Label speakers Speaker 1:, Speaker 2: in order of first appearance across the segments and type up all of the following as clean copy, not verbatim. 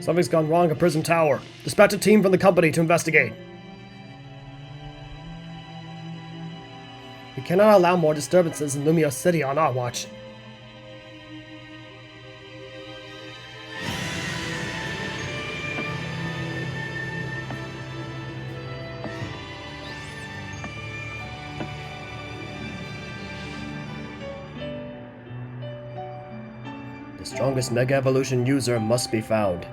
Speaker 1: Something's gone wrong at Prism Tower. Dispatch a team from the company to investigate. We cannot allow more disturbances in Lumio City on our watch. The strongest Mega Evolution user must be found.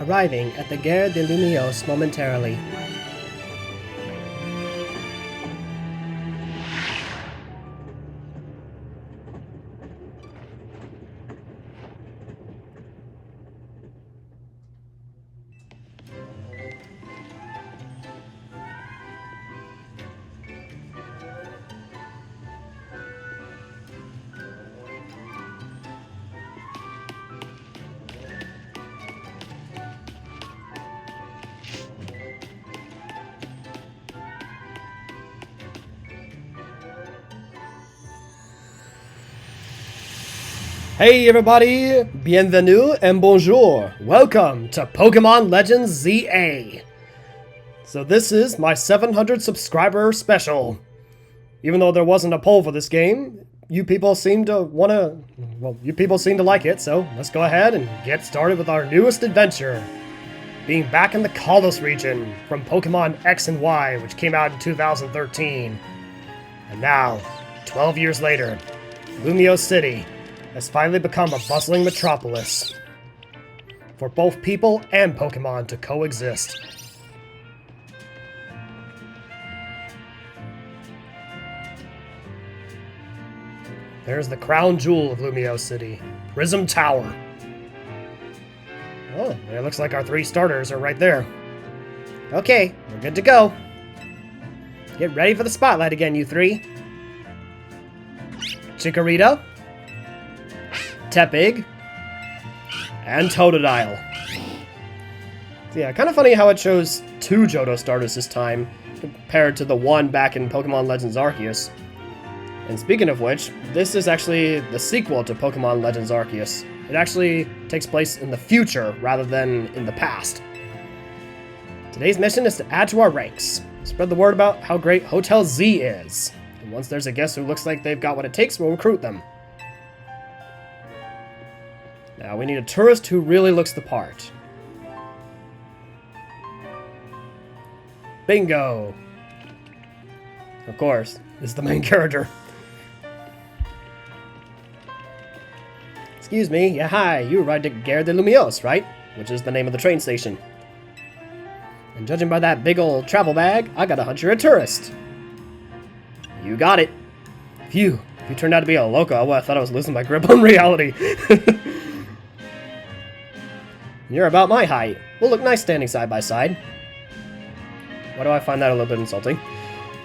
Speaker 1: Arriving at the Gare de Lumios momentarily. Hey everybody, bienvenue and bonjour. Welcome to Pokemon Legends ZA. So this is my 700 subscriber special. Even though there wasn't a poll for this game, you people seem to like it, so let's go ahead and get started with our newest adventure. Being back in the Kalos region from Pokemon X and Y, which came out in 2013. And now, 12 years later, Lumio City has finally become a bustling metropolis for both people and Pokemon to coexist. There's the crown jewel of Lumio City, Prism Tower. Oh, it looks like our 3 starters are right there. Okay, we're good to go. Get ready for the spotlight again, you 3. Chikorita, Tepig, and Totodile. So yeah, kind of funny how it shows 2 Johto starters this time, compared to the 1 back in Pokemon Legends Arceus. And speaking of which, this is actually the sequel to Pokemon Legends Arceus. It actually takes place in the future, rather than in the past. Today's mission is to add to our ranks. Spread the word about how great Hotel Z is. And once there's a guest who looks like they've got what it takes, we'll recruit them. Now, we need a tourist who really looks the part. Bingo! Of course, this is the main character. Excuse me, yeah, hi, you arrived at Gare de Lumios, right? Which is the name of the train station. And judging by that big old travel bag, I gotta hunt you're a tourist. You got it. Phew, if you turned out to be a loco, well, I thought I was losing my grip on reality. You're about my height. We'll look nice standing side by side. Why do I find that a little bit insulting?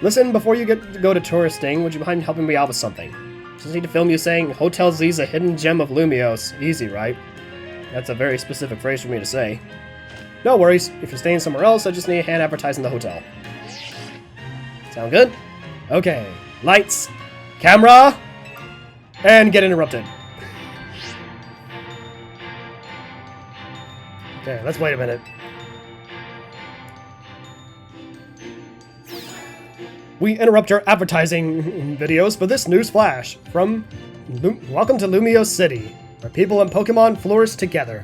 Speaker 1: Listen, before you go to touristing, would you mind helping me out with something? Just need to film you saying, Hotel Z's a hidden gem of Lumios. Easy, right? That's a very specific phrase for me to say. No worries. If you're staying somewhere else, I just need a hand advertising the hotel. Sound good? Okay. Lights, camera, and get interrupted. Okay, let's wait a minute. We interrupt your advertising videos for this news flash from Welcome to Lumio City, where people and Pokemon flourish together.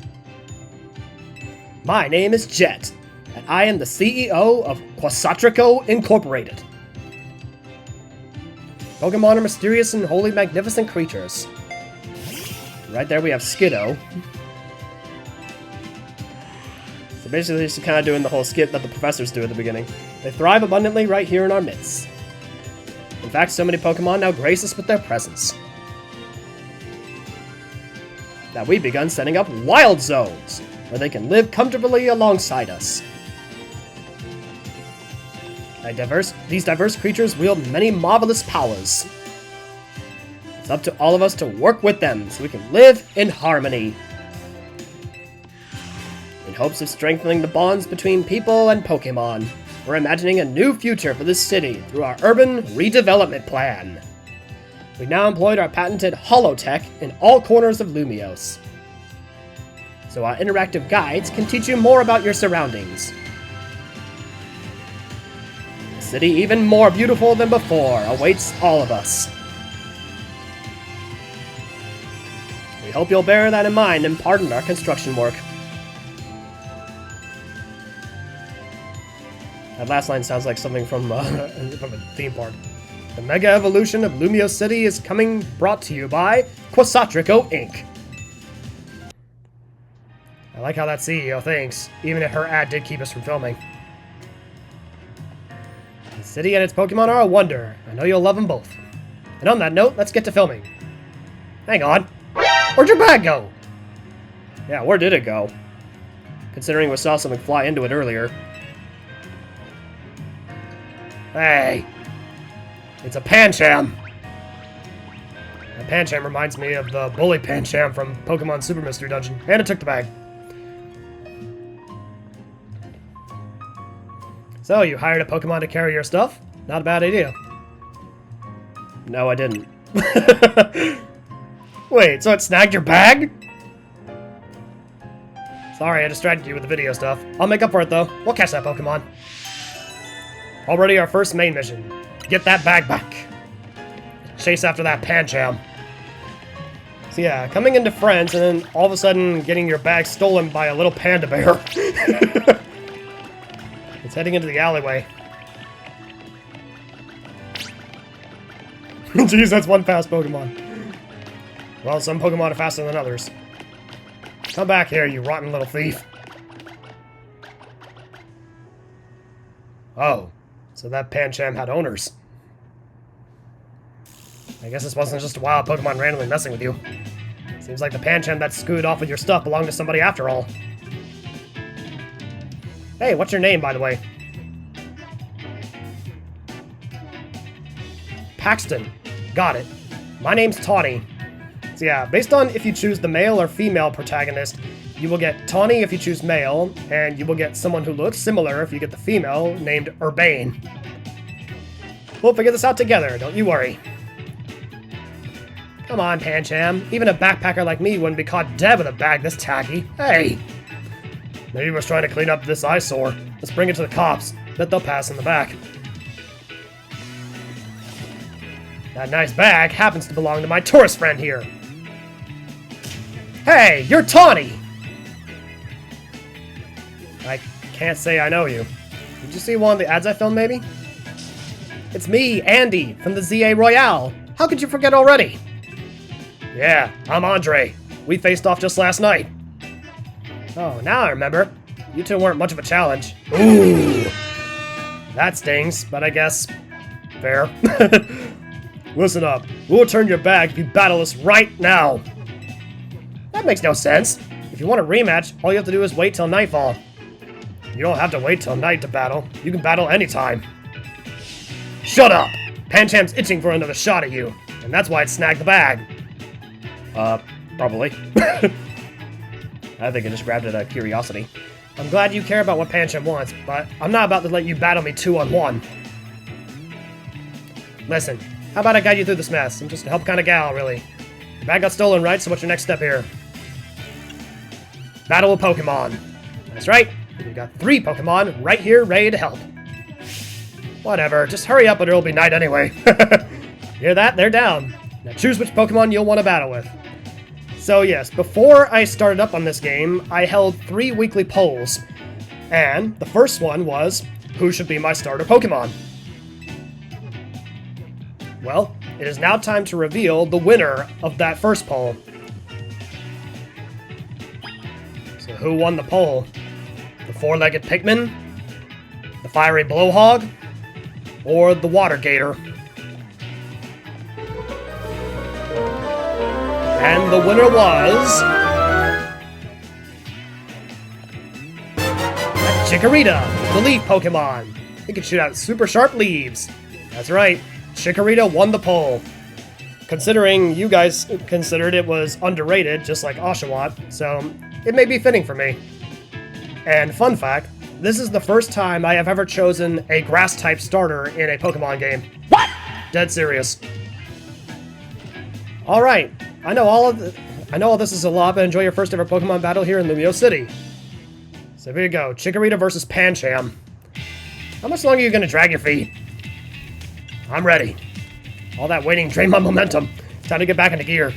Speaker 1: My name is Jet, and I am the CEO of Quasatrico Incorporated. Pokemon are mysterious and wholly magnificent creatures. Right there we have Skiddo. So basically just kind of doing the whole skit that the professors do at the beginning. They thrive abundantly right here in our midst. In fact, so many Pokemon now grace us with their presence that we've begun setting up wild zones where they can live comfortably alongside us. These diverse creatures wield many marvelous powers. It's up to all of us to work with them so we can live in harmony. In hopes of strengthening the bonds between people and Pokemon, we're imagining a new future for this city through our urban redevelopment plan. We've now employed our patented holotech in all corners of Lumiose. So our interactive guides can teach you more about your surroundings. A city even more beautiful than before awaits all of us. We hope you'll bear that in mind and pardon our construction work. That last line sounds like something from a theme park. The Mega Evolution of Lumiose City is brought to you by Quasatrico Inc. I like how that CEO thinks, even if her ad did keep us from filming. The city and its Pokemon are a wonder. I know you'll love them both. And on that note, let's get to filming. Hang on. Where'd your bag go? Yeah, where did it go? Considering we saw something fly into it earlier. Hey! It's a Pancham! That Pancham reminds me of the bully Pancham from Pokemon Super Mystery Dungeon. And it took the bag. So, you hired a Pokemon to carry your stuff? Not a bad idea. No, I didn't. Wait, so it snagged your bag? Sorry, I distracted you with the video stuff. I'll make up for it, though. We'll catch that Pokemon. Already our first main mission. Get that bag back. Chase after that Pancham. So yeah, coming into friends and then all of a sudden getting your bag stolen by a little panda bear. It's heading into the alleyway. Jeez, that's one fast Pokemon. Well, some Pokemon are faster than others. Come back here, you rotten little thief. Oh, so that Pancham had owners. I guess this wasn't just a wild Pokemon randomly messing with you. Seems like the Pancham that scooted off with your stuff belonged to somebody after all. Hey, what's your name, by the way? Paxton. Got it. My name's Tawny. So yeah, based on if you choose the male or female protagonist, you will get Tawny if you choose male, and you will get someone who looks similar if you get the female, named Urbane. We'll figure this out together, don't you worry. Come on, Pancham. Even a backpacker like me wouldn't be caught dead with a bag this tacky. Hey! Maybe he was trying to clean up this eyesore. Let's bring it to the cops. Bet they'll pass in the back. That nice bag happens to belong to my tourist friend here. Hey, you're Tawny! I can't say I know you. Did you see one of the ads I filmed, maybe? It's me, Andy, from the ZA Royale. How could you forget already? Yeah, I'm Andre. We faced off just last night. Oh, now I remember. You two weren't much of a challenge. Ooh! That stings, but I guess... fair. Listen up. We'll return your bag if you battle us right now. That makes no sense. If you want a rematch, all you have to do is wait till nightfall. You don't have to wait till night to battle. You can battle anytime. Shut up! Pancham's itching for another shot at you, and that's why it snagged the bag. Probably. I think I just grabbed it out of curiosity. I'm glad you care about what Pancham wants, but I'm not about to let you battle me 2-on-1. Listen, how about I guide you through this mess? I'm just a help kind of gal, really. The bag got stolen, right? So what's your next step here? Battle a Pokemon. That's right. We've got 3 Pokemon right here ready to help. Whatever, just hurry up or it'll be night anyway. Hear that? They're down. Now choose which Pokemon you'll want to battle with. So yes, before I started up on this game, I held 3 weekly polls. And the first one was, who should be my starter Pokemon? Well, it is now time to reveal the winner of that first poll. So who won the poll? The four-legged pigman? The fiery blowhog? Or the water gator? And the winner was... Chikorita, the leaf Pokemon. It can shoot out super sharp leaves. That's right, Chikorita won the poll. Considering you guys considered it was underrated, just like Oshawott, so it may be fitting for me. And fun fact, this is the first time I have ever chosen a grass-type starter in a Pokemon game. What? Dead serious. Alright, I know all this is a lot, but enjoy your first ever Pokemon battle here in Lumio City. So here you go, Chikorita versus Pancham. How much longer are you gonna drag your feet? I'm ready. All that waiting drained my momentum. Time to get back into gear.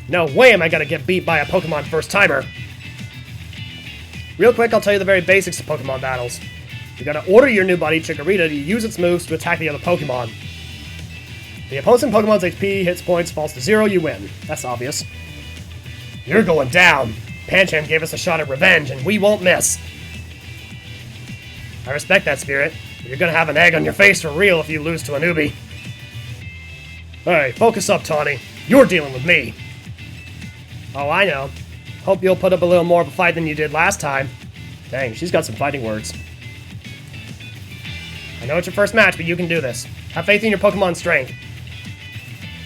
Speaker 1: No way am I gonna get beat by a Pokemon first-timer. Real quick, I'll tell you the very basics of Pokemon battles. You gotta order your new buddy, Chikorita, to use its moves to attack the other Pokemon. The opposing Pokemon's HP, hits points, falls to 0, you win. That's obvious. You're going down. Pancham gave us a shot at revenge, and we won't miss. I respect that spirit, but you're gonna have an egg on your face for real if you lose to a newbie. Hey, focus up, Tawny. You're dealing with me. Oh, I know. Hope you'll put up a little more of a fight than you did last time. Dang, she's got some fighting words. I know it's your first match, but you can do this. Have faith in your Pokemon's strength.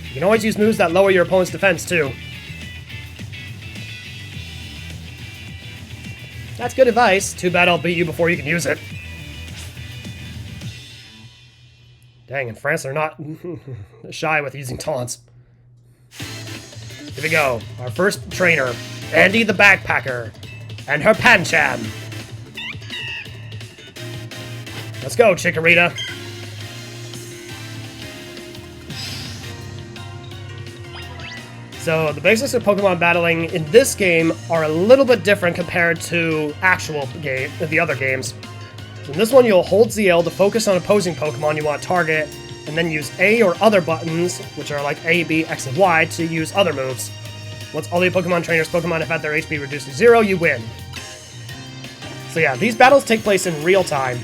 Speaker 1: You can always use moves that lower your opponent's defense, too. That's good advice. Too bad I'll beat you before you can use it. Dang, in France they're not shy with using taunts. Here we go. Our first trainer, Andy the Backpacker, and her Pancham. Let's go, Chikorita. So, the basics of Pokemon battling in this game are a little bit different compared to the other games. In this one, you'll hold ZL to focus on opposing Pokemon you want to target, and then use A or other buttons, which are like A, B, X, and Y, to use other moves. Once all the Pokemon trainers' Pokemon have had their HP reduced to 0, you win. So yeah, these battles take place in real time.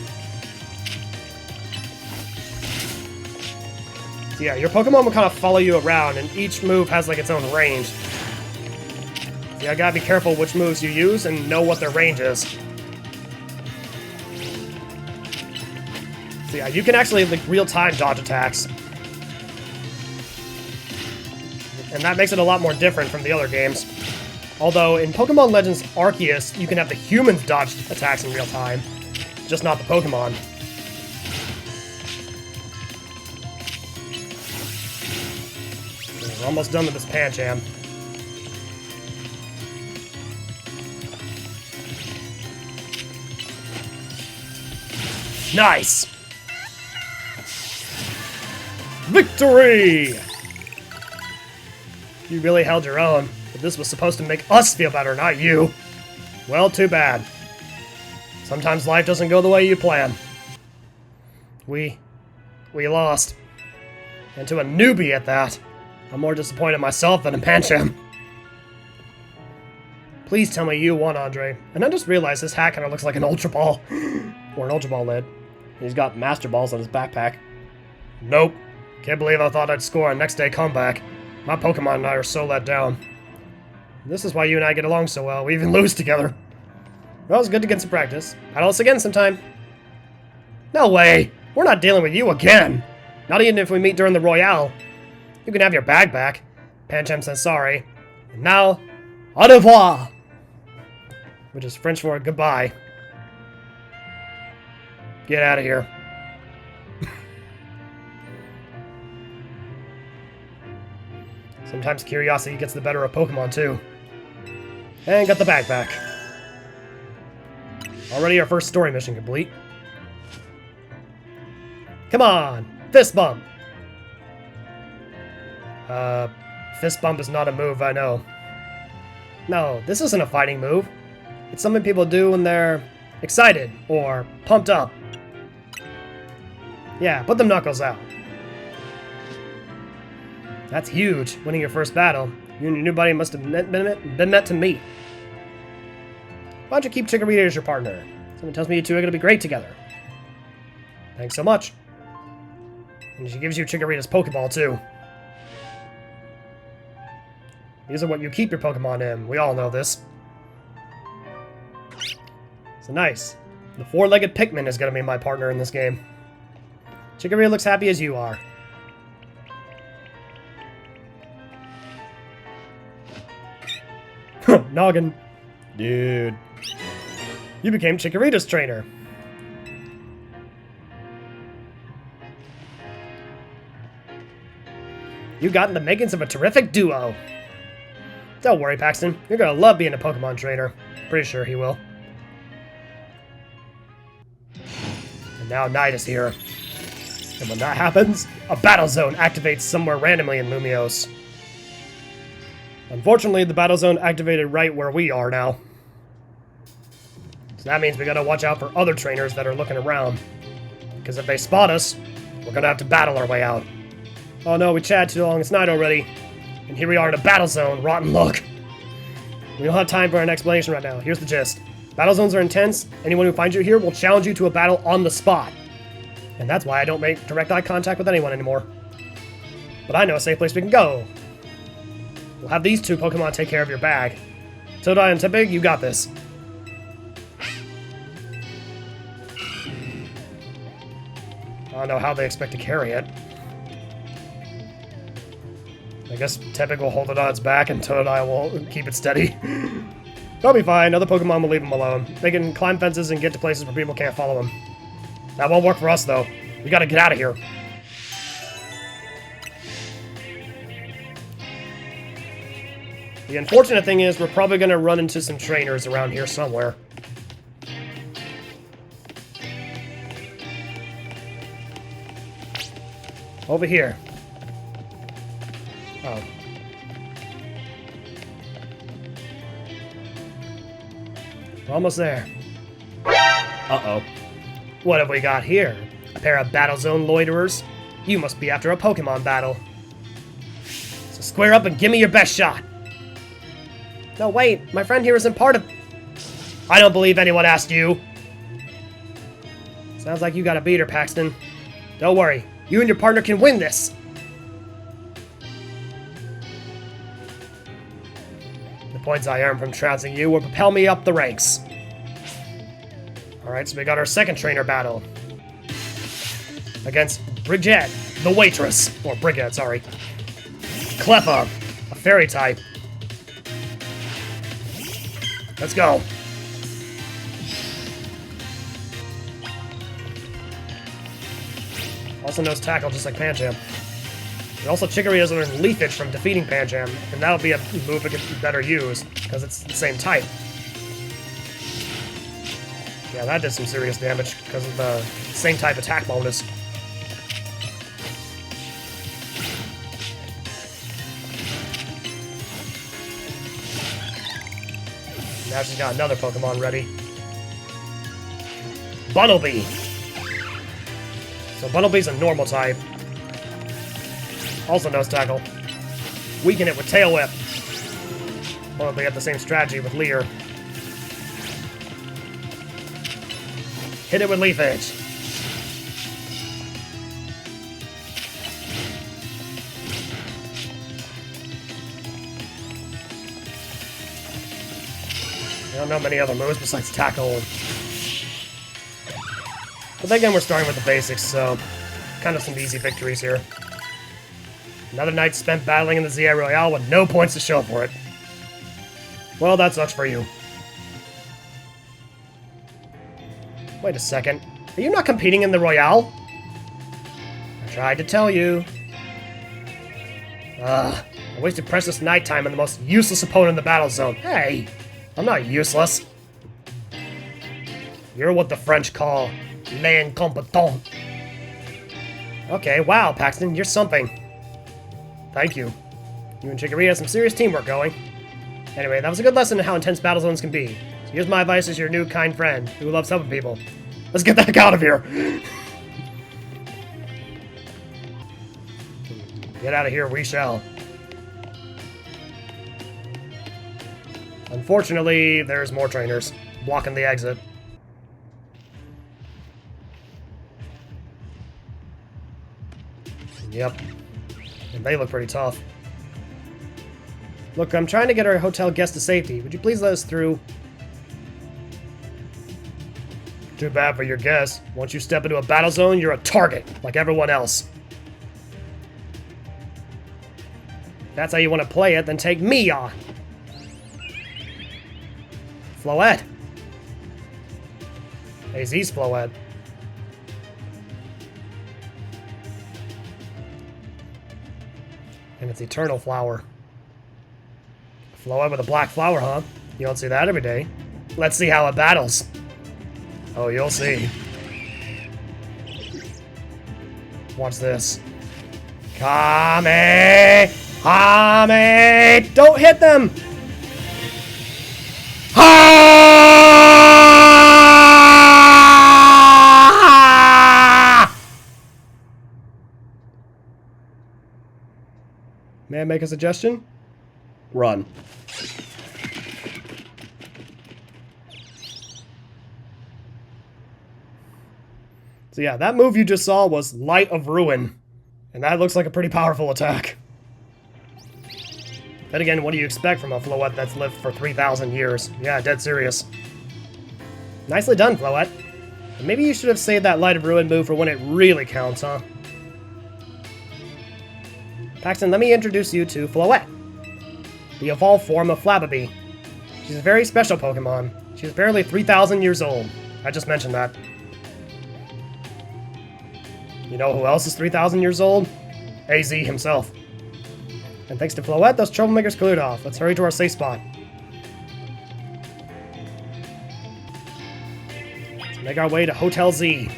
Speaker 1: So yeah, your Pokemon will kind of follow you around, and each move has like its own range. So yeah, gotta be careful which moves you use and know what their range is. So yeah, you can actually like real-time dodge attacks. And that makes it a lot more different from the other games. Although in Pokemon Legends Arceus, you can have the humans dodge attacks in real time, just not the Pokemon. We're almost done with this Pancham. Nice! Victory! You really held your own, but this was supposed to make us feel better, not you. Well, too bad. Sometimes life doesn't go the way you plan. We lost. And to a newbie at that. I'm more disappointed in myself than in Pancham. Please tell me you won, Andre. And I just realized this hat kind of looks like an Ultra Ball. Or an Ultra Ball lid. He's got Master Balls on his backpack. Nope. Can't believe I thought I'd score a next day comeback. My Pokemon and I are so let down. This is why you and I get along so well. We even lose together. Well, it's good to get some practice. Battle us again sometime. No way! We're not dealing with you again! Not even if we meet during the Royale. You can have your bag back. Pancham says sorry. And now, au revoir! Which is French for goodbye. Get out of here. Sometimes curiosity gets the better of Pokemon, too. And got the bag back. Already our first story mission complete. Come on! Fist bump! Fist bump is not a move, I know. No, this isn't a fighting move. It's something people do when they're excited or pumped up. Yeah, put them knuckles out. That's huge, winning your first battle. You and your new buddy must have been meant to meet. Why don't you keep Chikorita as your partner? Someone tells me you two are going to be great together. Thanks so much. And she gives you Chikorita's Pokeball, too. These are what you keep your Pokemon in. We all know this. So nice. The four-legged Pikmin is going to be my partner in this game. Chikorita looks happy as you are. Noggin. Dude. You became Chikorita's trainer. You got in the makings of a terrific duo. Don't worry, Paxton. You're gonna love being a Pokemon trainer. Pretty sure he will. And now night is here. And when that happens, a battle zone activates somewhere randomly in Lumiose. Unfortunately, the battle zone activated right where we are now. So that means we gotta watch out for other trainers that are looking around. Because if they spot us, we're gonna have to battle our way out. Oh no, we chatted too long, it's night already. And here we are in a battle zone, rotten luck. We don't have time for an explanation right now, here's the gist. Battle zones are intense, anyone who finds you here will challenge you to a battle on the spot. And that's why I don't make direct eye contact with anyone anymore. But I know a safe place we can go. We'll have these two Pokemon take care of your bag. Totodile and Tepig, you got this. I don't know how they expect to carry it. I guess Tepig will hold it on its back and Totodile will keep it steady. They'll be fine, other Pokemon will leave them alone. They can climb fences and get to places where people can't follow them. That won't work for us, though. We gotta get out of here. The unfortunate thing is we're probably gonna run into some trainers around here somewhere. Over here. Oh. We're almost there. Uh-oh. What have we got here? A pair of battle zone loiterers? You must be after a Pokemon battle. So square up and give me your best shot. No, wait. My friend here isn't part of... I don't believe anyone asked you. Sounds like you got a beater, Paxton. Don't worry. You and your partner can win this. The points I earn from trouncing you will propel me up the ranks. Alright, so we got our second trainer battle. Against Brigitte, the waitress. Or Brigette, sorry. Cleffa, a fairy type. Let's go. Also knows Tackle just like Pancham. And also Chikorita learned Leafage from defeating Pancham, and that'll be a move we can better use, because it's the same type. Yeah, that did some serious damage because of the same type attack bonus. Now she's got another Pokemon ready. Bunnelby! So Bunnelby's a normal type. Also knows Tackle. Weaken it with Tail Whip. Well, they have the same strategy with Leer. Hit it with Leaf Edge. I don't know many other moves besides Tackle. But then again, we're starting with the basics, so kind of some easy victories here. Another night spent battling in the ZA Royale with no points to show for it. Well, that sucks for you. Wait a second. Are you not competing in the Royale? I tried to tell you. I wasted precious nighttime on the most useless opponent in the battle zone. Hey, I'm not useless. You're what the French call l'incompetent. Okay, wow, Paxton, you're something. Thank you. You and Chikorita have some serious teamwork going. Anyway, that was a good lesson in how intense battle zones can be. So here's my advice as your new kind friend who loves helping people. Let's get the heck out of here! Get out of here, we shall. Unfortunately, there's more trainers blocking the exit. Yep. And they look pretty tough. Look, I'm trying to get our hotel guest to safety. Would you please let us through? Too bad for your guests. Once you step into a battle zone, you're a target, like everyone else. If that's how you want to play it, then take me on. Floette. AZ's Floette. And it's Eternal Flower. Floette with a black flower, huh? You don't see that every day. Let's see how it battles. Oh, you'll see. Watch this. Kame! Kame! Don't hit them! Ha! May I make a suggestion? Run. So yeah, that move you just saw was Light of Ruin. And that looks like a pretty powerful attack. Then again, what do you expect from a Floette that's lived for 3,000 years? Yeah, dead serious. Nicely done, Floette. And maybe you should have saved that Light of Ruin move for when it really counts, huh? Paxton, let me introduce you to Floette, the evolved form of Flabébé. She's a very special Pokemon. She's barely 3,000 years old. I just mentioned that. You know who else is 3,000 years old? AZ himself. And thanks to Floette, those troublemakers cleared off. Let's hurry to our safe spot. Let's make our way to Hotel Z.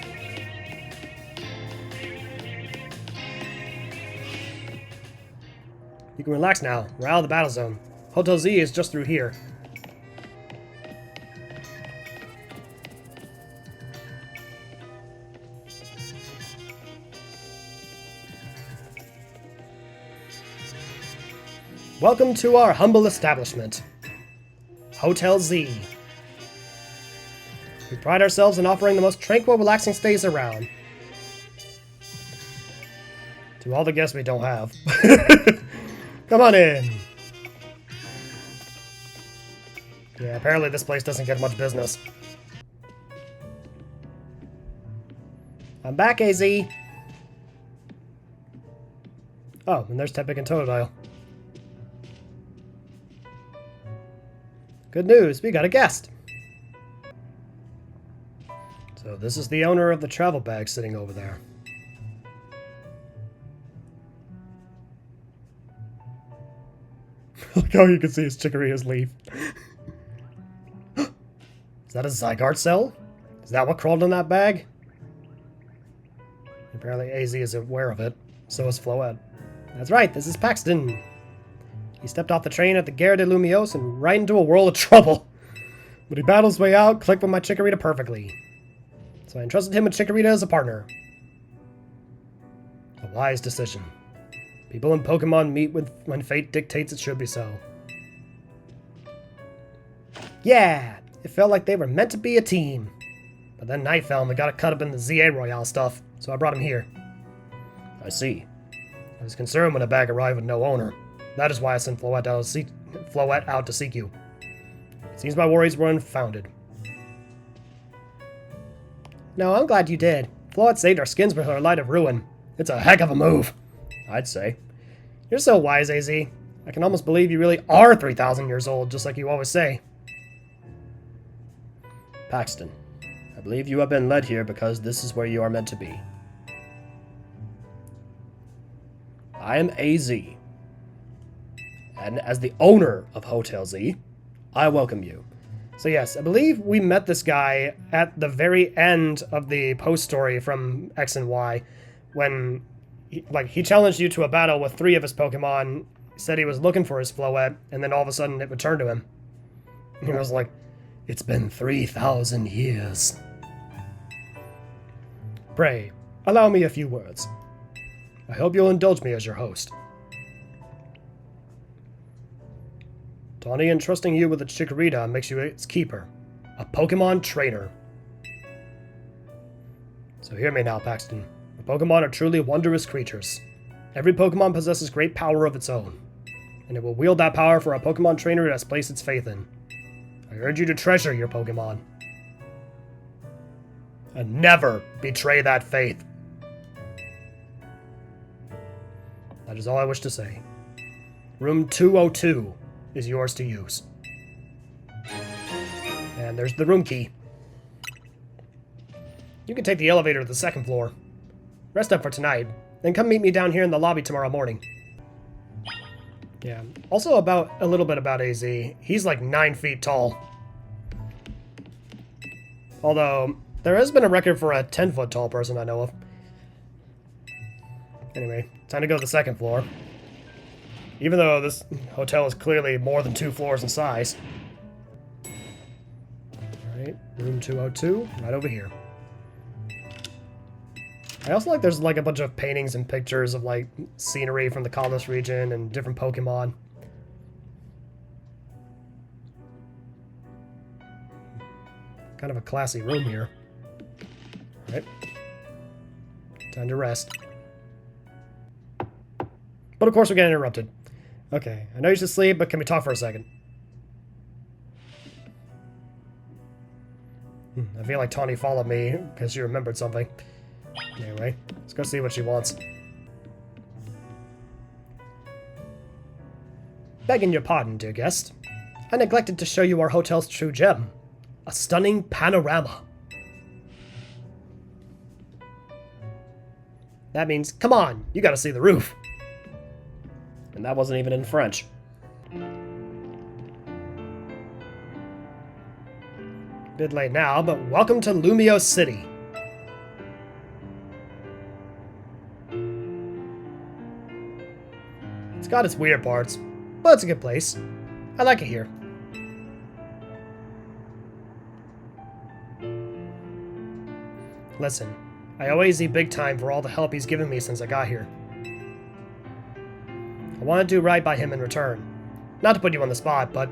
Speaker 1: You can relax now. We're out of the battle zone. Hotel Z is just through here. Welcome to our humble establishment, Hotel Z. We pride ourselves in offering the most tranquil, relaxing stays around. To all the guests we don't have. Come on in. Yeah, apparently this place doesn't get much business. I'm back, AZ. Oh, and there's Tepig and Totodile. Good news, we got a guest. So this is the owner of the travel bag sitting over there. Look how you can see his Chikorita's leaf. Is that a Zygarde cell? Is that what crawled in that bag? Apparently AZ is aware of it. So is Floette. That's right, this is Paxton. He stepped off the train at the Gare de Lumiose and right into a world of trouble. But he battled his way out, clicked with my Chikorita perfectly. So I entrusted him with Chikorita as a partner. A wise decision. People in Pokemon meet when fate dictates it should be so. Yeah, it felt like they were meant to be a team. But then night fell and we got caught up in the ZA Royale stuff, so I brought him here. I see. I was concerned when a bag arrived with no owner. That is why I sent Floette out to seek you. It seems my worries were unfounded. No, I'm glad you did. Floette saved our skins with her Light of Ruin. It's a heck of a move, I'd say. You're so wise, AZ. I can almost believe you really are 3,000 years old, just like you always say. Paxton, I believe you have been led here because this is where you are meant to be. I am AZ. And as the owner of Hotel Z, I welcome you. So yes, I believe we met this guy at the very end of the post story from X and Y, when he challenged you to a battle with 3 of his Pokemon, said he was looking for his Floette, and then all of a sudden it returned to him. And he was like, it's been 3,000 years. Pray, allow me a few words. I hope you'll indulge me as your host. Tawny entrusting you with a Chikorita makes you its keeper, a Pokemon trainer. So hear me now, Paxton. Pokemon are truly wondrous creatures. Every Pokemon possesses great power of its own, and it will wield that power for a Pokemon trainer it has placed its faith in. I urge you to treasure your Pokemon, and never betray that faith. That is all I wish to say. Room 202 is yours to use. And there's the room key. You can take the elevator to the second floor. Rest up for tonight, then come meet me down here in the lobby tomorrow morning. Yeah, also a little bit about AZ. He's like 9 feet tall. Although, there has been a record for a 10-foot tall person I know of. Anyway, time to go to the second floor. Even though this hotel is clearly more than 2 floors in size. Alright, room 202, right over here. I also like there's like a bunch of paintings and pictures of like scenery from the Kalos region and different Pokemon. Kind of a classy room here. Alright. Time to rest. But of course we're getting interrupted. Okay, I know you should sleep, but can we talk for a second? I feel like Tawny followed me because she remembered something. Anyway, let's go see what she wants. Begging your pardon, dear guest. I neglected to show you our hotel's true gem. A stunning panorama. That means, come on, you gotta see the roof. And that wasn't even in French. Bit late now, but welcome to Lumio City. It's got its weird parts, but it's a good place. I like it here. Listen, I owe AZ big time for all the help he's given me since I got here. I want to do right by him in return. Not to put you on the spot, but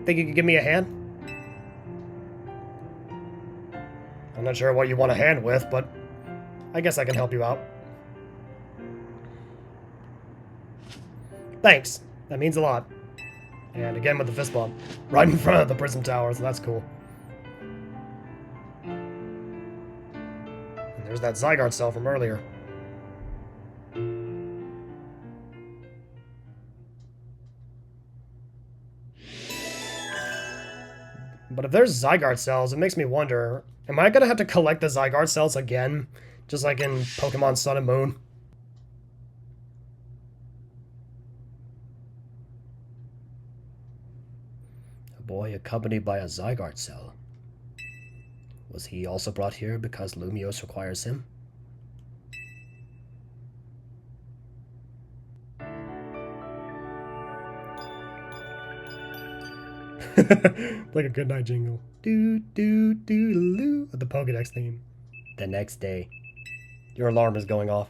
Speaker 1: think you could give me a hand? I'm not sure what you want a hand with, but I guess I can help you out. Thanks. That means a lot. And again with the fist bump. Right in front of the Prism Tower, so that's cool. And there's that Zygarde cell from earlier. But if there's Zygarde cells, it makes me wonder, am I gonna have to collect the Zygarde cells again? Just like in Pokemon Sun and Moon? A boy accompanied by a Zygarde cell. Was he also brought here because Lumiose requires him? Like a goodnight jingle. Do do do loo. The Pokedex theme. The next day. Your alarm is going off.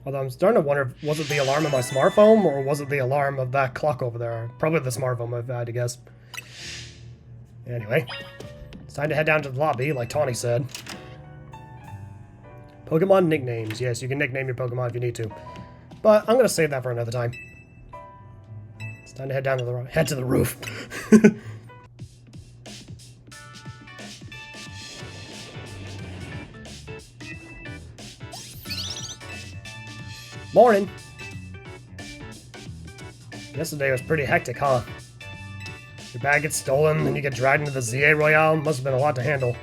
Speaker 1: Although I'm starting to wonder, was it the alarm of my smartphone or was it the alarm of that clock over there? Probably the smartphone, if I had to guess. Anyway, it's time to head down to the lobby, like Tawny said. Pokemon nicknames. Yes, you can nickname your Pokemon if you need to. But I'm going to save that for another time. It's time to head down to the roof. Morning. Yesterday was pretty hectic, huh? Your bag gets stolen, then you get dragged into the ZA Royale. Must have been a lot to handle.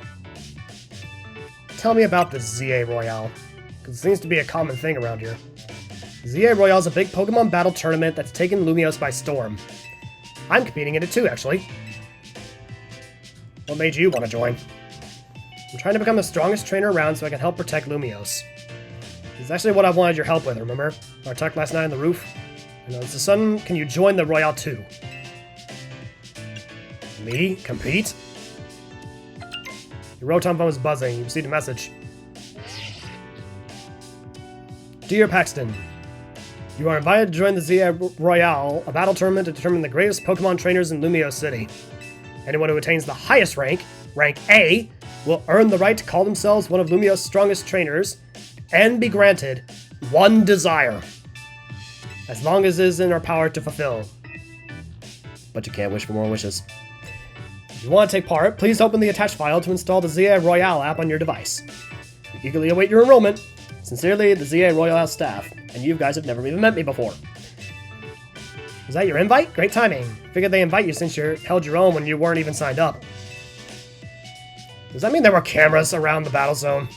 Speaker 1: Tell me about this ZA Royale, because it seems to be a common thing around here. ZA Royale is a big Pokemon battle tournament that's taken Lumiose by storm. I'm competing in it too, actually. What made you want to join? I'm trying to become the strongest trainer around so I can help protect Lumiose. It's actually what I wanted your help with, remember? Our talk last night on the roof? And all of a sudden, can you join the Royale too? Me? Compete? Your Rotom phone is buzzing. You received a message. Dear Paxton, you are invited to join the ZA Royale, a battle tournament to determine the greatest Pokemon trainers in Lumio City. Anyone who attains the highest rank, rank A, will earn the right to call themselves one of Lumio's strongest trainers and be granted one desire, as long as it is in our power to fulfill. But you can't wish for more wishes. If you want to take part, please open the attached file to install the ZA Royale app on your device. We eagerly await your enrollment. Sincerely, the ZA Royale staff, and you guys have never even met me before. Was that your invite? Great timing. Figured they invite you since you held your own when you weren't even signed up. Does that mean there were cameras around the battle zone?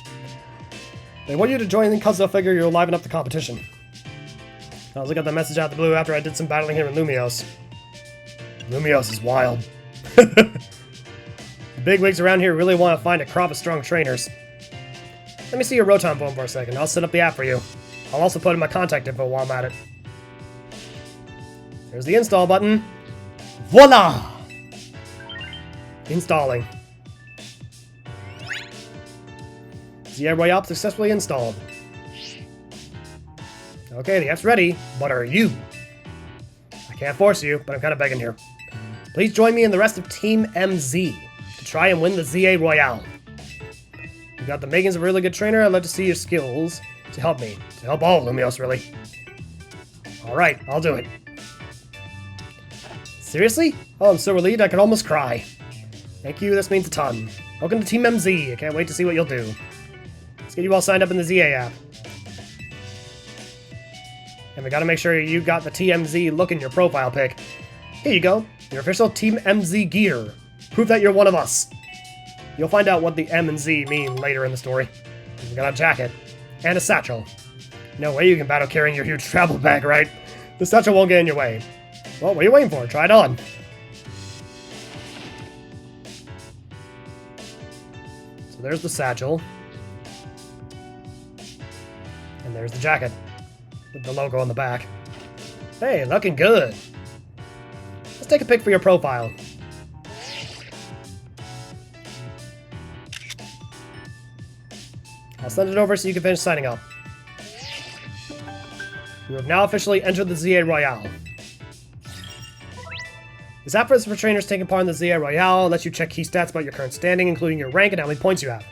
Speaker 1: They want you to join because they'll figure you'll liven up the competition. I was looking at the message out of the blue after I did some battling here in Lumios. Lumios is wild. The bigwigs around here really want to find a crop of strong trainers. Let me see your Rotom phone for a second. I'll set up the app for you. I'll also put in my contact info while I'm at it. There's the install button. Voila! Installing. ZA Royale successfully installed. Okay, the app's ready, but are you? I can't force you, but I'm kind of begging here. Please join me and the rest of Team MZ to try and win the ZA Royale. You got the makings of a really good trainer. I'd love to see your skills to help me. To help all of Lumios, really. Alright, I'll do it. Seriously? Oh, I'm so relieved I could almost cry. Thank you, this means a ton. Welcome to Team MZ. I can't wait to see what you'll do. Let's get you all signed up in the ZA app. And we gotta make sure you got the TMZ look in your profile pic. Here you go. Your official Team MZ gear. Prove that you're one of us. You'll find out what the M and Z mean later in the story. We got a jacket. And a satchel. No way you can battle carrying your huge travel bag, right? The satchel won't get in your way. Well, what are you waiting for? Try it on. So there's the satchel. And there's the jacket. With the logo on the back. Hey, looking good. Let's take a pic for your profile. I'll send it over so you can finish signing up. You have now officially entered the ZA Royale. This app is for trainers taking part in the ZA Royale. It lets you check key stats about your current standing, including your rank and how many points you have.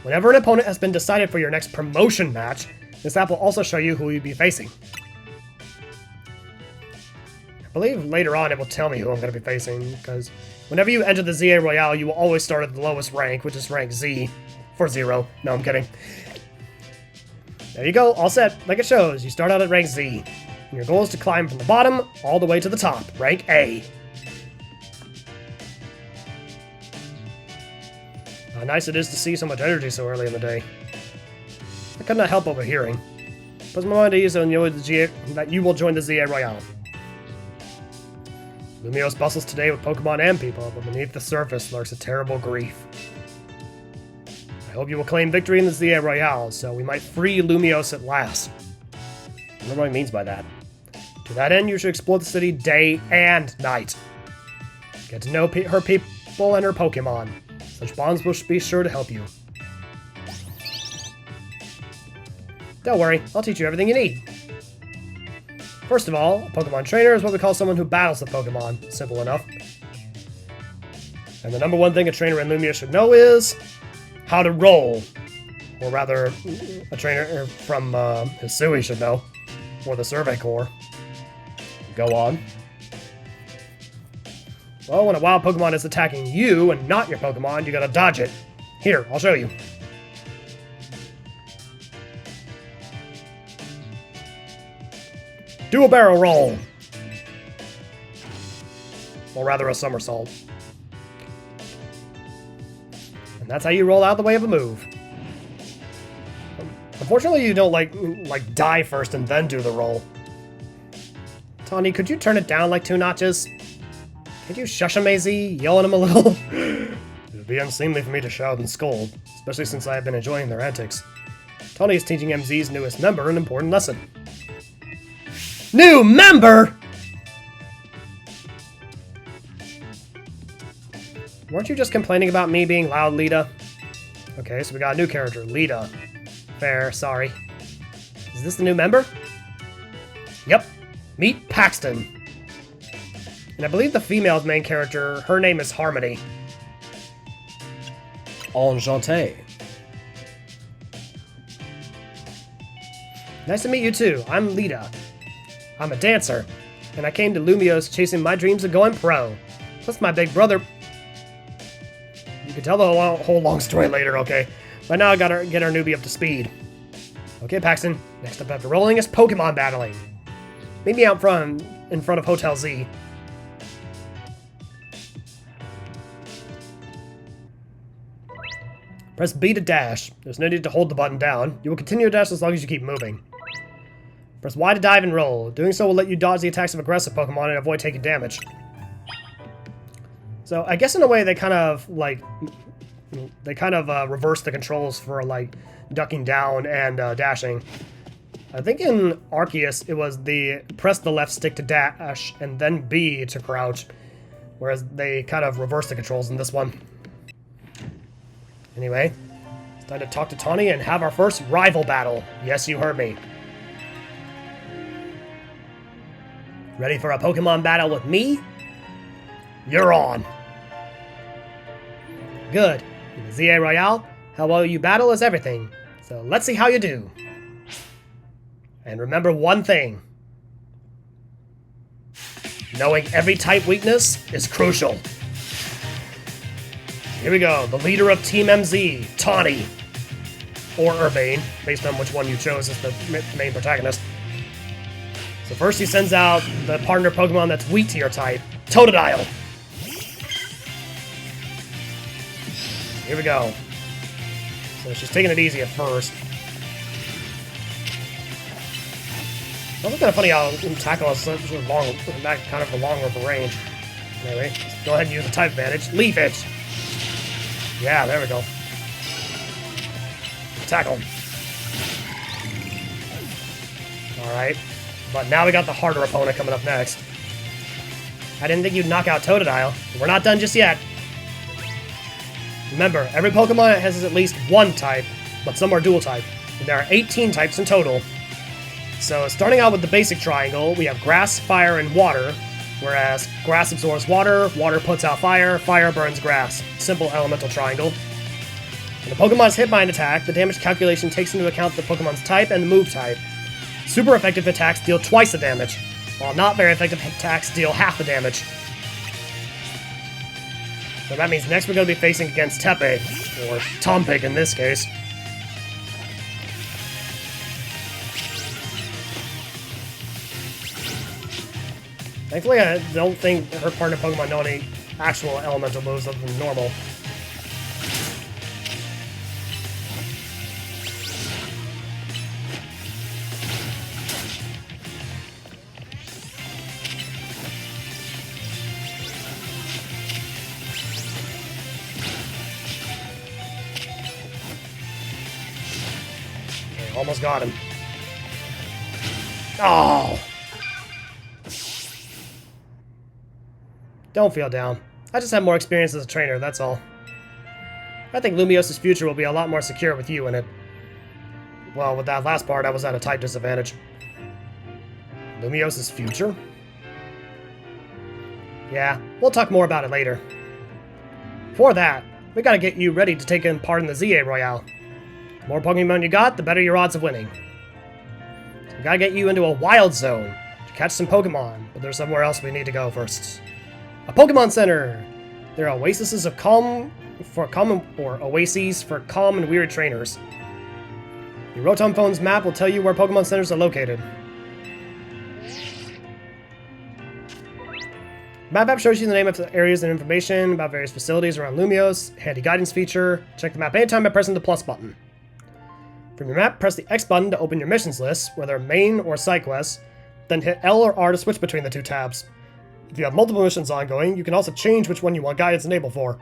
Speaker 1: Whenever an opponent has been decided for your next promotion match, this app will also show you who you'll be facing. I believe later on it will tell me who I'm going to be facing, because whenever you enter the ZA Royale, you will always start at the lowest rank, which is rank Z. For 0. No, I'm kidding. There you go, all set. Like it shows, you start out at rank Z. And your goal is to climb from the bottom all the way to the top, rank A. How nice it is to see so much energy so early in the day. I could not help overhearing. Puts my mind at ease that you will join the ZA Royale. Lumios bustles today with Pokemon and people, but beneath the surface lurks a terrible grief. I hope you will claim victory in the ZA Royale, so we might free Lumios at last. I don't know what he means by that. To that end, you should explore the city day and night. Get to know her people and her Pokemon. Such bonds will be sure to help you. Don't worry, I'll teach you everything you need. First of all, a Pokemon trainer is what we call someone who battles the Pokemon. Simple enough. And the number one thing a trainer in Lumia should know is how to roll. Or rather, a trainer from Hisui should know. Or the Survey Corps. Go on. Well, when a wild Pokemon is attacking you and not your Pokemon, you gotta dodge it. Here, I'll show you. Do a barrel roll. Or rather, a somersault. And that's how you roll out the way of a move. Unfortunately, you don't like die first and then do the roll. Tawny, could you turn it down like 2 notches? Could you shush him, AZ? Yell at him a little? It would be unseemly for me to shout and scold, especially since I have been enjoying their antics. Tawny is teaching MZ's newest member an important lesson. New member?! Weren't you just complaining about me being loud, Lita? Okay, so we got a new character, Lita. Fair, sorry. Is this the new member? Yep. Meet Paxton. And I believe the female's main character, her name is Harmony. Enchanté. Nice to meet you too. I'm Lita. I'm a dancer, and I came to Lumios chasing my dreams of going pro. Plus my big brother... You can tell the whole long story later, okay? But now I gotta get our newbie up to speed. Okay, Paxton. Next up after rolling is Pokemon battling. Meet me out front, in front of Hotel Z. Press B to dash. There's no need to hold the button down. You will continue to dash as long as you keep moving. Press Y to dive and roll. Doing so will let you dodge the attacks of aggressive Pokemon and avoid taking damage. So I guess in a way they kind of like reverse the controls for like ducking down and dashing. I think in Arceus it was the press the left stick to dash and then B to crouch, whereas they kind of reverse the controls in this one. Anyway, it's time to talk to Tawny and have our first rival battle. Yes, you heard me. Ready for a Pokemon battle with me? You're on. Good. In the ZA Royale, how well you battle is everything. So let's see how you do. And remember one thing. Knowing every type weakness is crucial. Here we go, the leader of Team MZ, Tawny. Or Urbane, based on which one you chose as the main protagonist. So first he sends out the partner Pokemon that's weak to your type, Totodile. Here we go. So she's taking it easy at first. It's also kind of funny how tackle is such a long, kind of a long of a range. Anyway, let's go ahead and use the type advantage. Leaf it! Yeah, there we go. Tackle. Alright. But now we got the harder opponent coming up next. I didn't think you'd knock out Totodile. We're not done just yet. Remember, every Pokemon has at least one type, but some are dual type. And there are 18 types in total. So starting out with the basic triangle, we have grass, fire, and water. Whereas grass absorbs water, water puts out fire, fire burns grass. Simple elemental triangle. When a Pokemon is hit by an attack, the damage calculation takes into account the Pokemon's type and the move type. Super effective attacks deal twice the damage, while not very effective attacks deal half the damage. So that means next we're going to be facing against Tepe, or Tompig in this case. Thankfully, I don't think her partner Pokemon know any actual elemental moves other than normal. Okay, almost got him. Oh! Don't feel down. I just have more experience as a trainer, that's all. I think Lumios' future will be a lot more secure with you in it. Well, with that last part, I was at a type disadvantage. Lumios' future? Yeah, we'll talk more about it later. For that, we gotta get you ready to take part in the ZA Royale. The more Pokemon you got, the better your odds of winning. So we gotta get you into a wild zone to catch some Pokemon, but there's somewhere else we need to go first. A Pokemon Center! There are oases of calm for calm oases for calm and weird trainers. Your Rotom phone's map will tell you where Pokemon Centers are located. Map app shows you the name of the areas and information about various facilities around Lumios. Handy guidance feature. Check the map anytime by pressing the plus button. From your map, press the X button to open your missions list, whether main or side quests. Then hit L or R to switch between the two tabs. If you have multiple missions ongoing, you can also change which one you want guidance enabled for.